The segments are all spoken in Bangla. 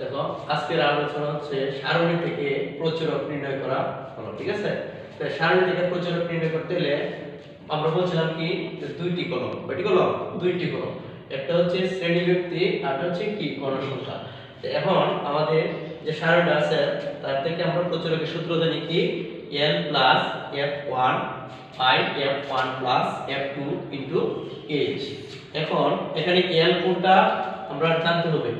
দেখো আজকের আলোচনা হচ্ছে সারণী থেকে প্রচুরক নির্ণয় করা হলো, ঠিক আছে। তো সারণী থেকে প্রচুরক নির্ণয় করতে হলে আমরা বলছিলাম কি দুইটি কলম, কয়টি কলম? দুইটি কলম। একটা হচ্ছে শ্রেণী ব্যক্তি আর একটা হচ্ছে কি গণসংখ্যা। তো এখন আমাদের যে সারণীটা আছে তার থেকে আমরা প্রচুরকের সূত্র জানি কি n plus f1 by f1 plus f2 into h। এখন এখানে l কোনটা আমরা জানতে হবে।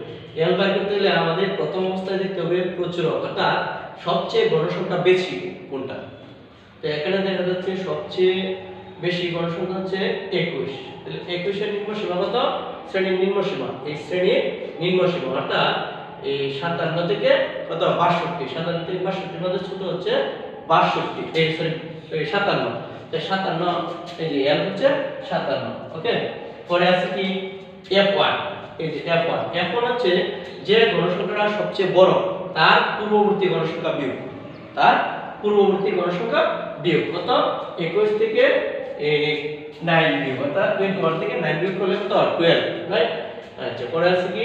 l বাই করতে হলে আমাদের প্রথম অবস্থায় দেখতে হবে প্রচুরক অর্থাৎ সবচেয়ে গণসংখ্যা বেশি কোনটা। তো এখানে দেখা যাচ্ছে সবচেয়ে বেশি গণসংখ্যা হচ্ছে 21। তাহলে 21 এর নিম্ন সীমা কত? শ্রেণীর নিম্ন সীমা। এই শ্রেণীর নিম্ন সীমা অর্থাৎ এই 57 থেকে কত? 62। 57 থেকে 62 এর মধ্যে ছোট হচ্ছে 62। এই সরি 57। তো 57 এই যে l হচ্ছে 57। ওকে, পরে আছে কি f1। এই যে f1 হচ্ছে যে গণসংখ্যাটা সবচেয়ে বড় তার পূর্ববর্তী গণসংখ্যা বিয়োগ, তার পূর্ববর্তী গণসংখ্যা বিয়োগ কত? 21 থেকে 9 বিয়োগ অর্থাৎ 21 থেকে 9 বিয়োগ করলে কত? 12, রাইট? আচ্ছা, পরে আছে কি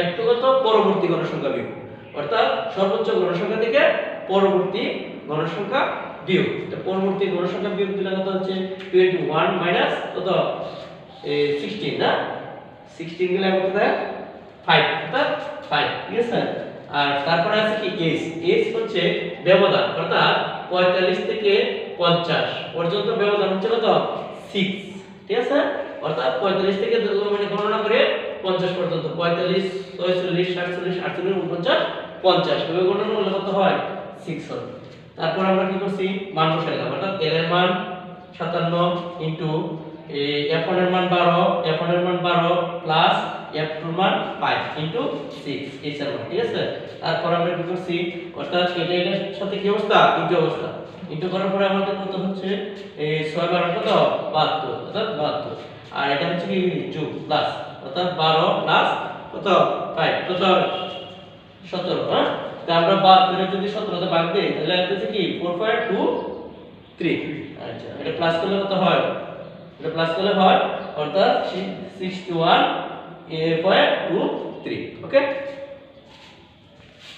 f2 কত? পরবর্তী গণসংখ্যা বিয়োগ অর্থাৎ সর্বোচ্চ গণসংখ্যা থেকে পরবর্তী গণসংখ্যা বিয়োগ। তো পরবর্তী গণসংখ্যা বিয়োগ দিলে কত হচ্ছে 21 মাইনাস কত? 16 না? 16 গুলো কত দেয়? 5, অর্থাৎ 5, ঠিক আছে। আর তারপরে আছে কি h হচ্ছে ব্যবধান অর্থাৎ 45 থেকে 50 পর্যন্ত ব্যবধান হচ্ছে কত? 6, ঠিক আছে। অর্থাৎ 45 থেকে মানে গণনা করে 50 পর্যন্ত 45 46 47 48 49 50 এভাবে গণনা করলে কত হয়? 6 হয়। তারপর আমরা কি করছি? মান বসাইলাম অর্থাৎ l এর মান 57 ইনটু f1 এর মান 12, f1 এর মান 12 প্লাস f2 এর মান 5 ইনটু 6 এই এর মান, ঠিক আছে। তারপর আমরা কি করছি? অর্থাৎ এটার সাথে কি অবস্থা? ইনটু অবস্থা। ইনটু করার পরে আমাদের কত হচ্ছে? 6 12 কত? 72, অর্থাৎ 72। আর এটা হচ্ছে কি যোগ প্লাস অর্থাৎ 12 প্লাস কত? 5 কত? 17, হ্যাঁ। তো আমরা 72 এর যদি 17 তে ভাগ দেই তাহলে আসছে কি 4.23। আচ্ছা, এটা প্লাস করলে কত হয়? এটা প্লাস করলে হয় অর্থাৎ 61.23। ওকে।